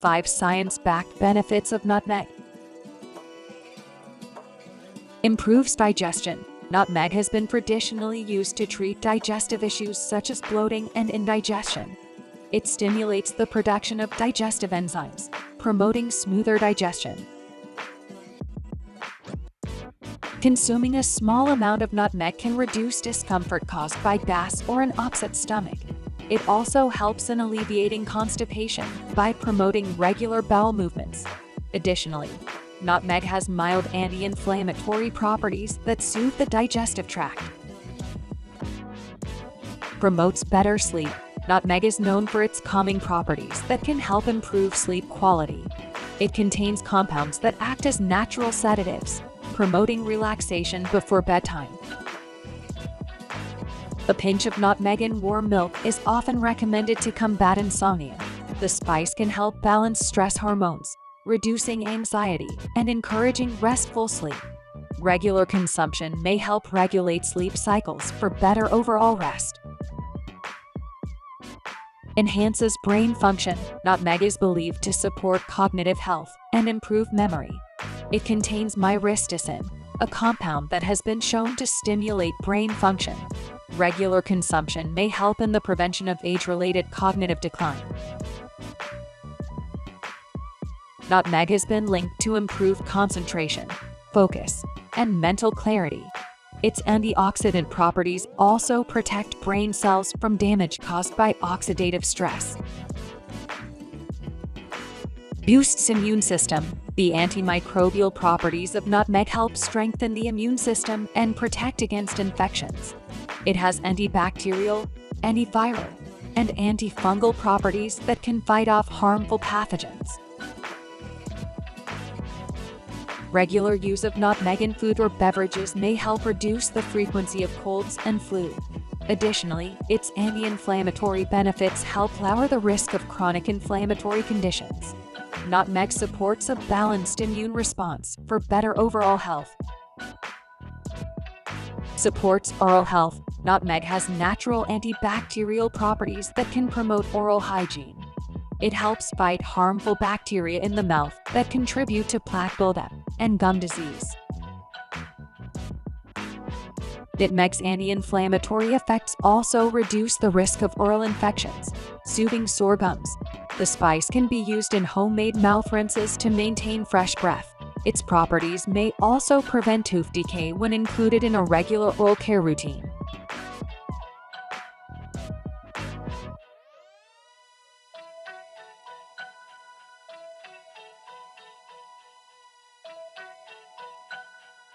5 Science-Backed Benefits of Nutmeg. Improves digestion. Nutmeg has been traditionally used to treat digestive issues such as bloating and indigestion. It stimulates the production of digestive enzymes, promoting smoother digestion. Consuming a small amount of nutmeg can reduce discomfort caused by gas or an upset stomach. It also helps in alleviating constipation by promoting regular bowel movements. Additionally, nutmeg has mild anti-inflammatory properties that soothe the digestive tract. Promotes better sleep. Nutmeg is known for its calming properties that can help improve sleep quality. It contains compounds that act as natural sedatives, promoting relaxation before bedtime. A pinch of nutmeg in warm milk is often recommended to combat insomnia. The spice can help balance stress hormones, reducing anxiety and encouraging restful sleep. Regular consumption may help regulate sleep cycles for better overall rest. Enhances brain function. Nutmeg is believed to support cognitive health and improve memory. It contains myristicin, a compound that has been shown to stimulate brain function. Regular consumption may help in the prevention of age-related cognitive decline. Nutmeg has been linked to improved concentration, focus, and mental clarity. Its antioxidant properties also protect brain cells from damage caused by oxidative stress. Boosts immune system. The antimicrobial properties of nutmeg help strengthen the immune system and protect against infections. It has antibacterial, antiviral, and antifungal properties that can fight off harmful pathogens. Regular use of nutmeg in food or beverages may help reduce the frequency of colds and flu. Additionally, its anti-inflammatory benefits help lower the risk of chronic inflammatory conditions. Nutmeg supports a balanced immune response for better overall health. Supports oral health. Nutmeg has natural antibacterial properties that can promote oral hygiene. It helps fight harmful bacteria in the mouth that contribute to plaque buildup and gum disease. Nutmeg's anti-inflammatory effects also reduce the risk of oral infections, soothing sore gums. The spice can be used in homemade mouth rinses to maintain fresh breath. Its properties may also prevent tooth decay when included in a regular oral care routine.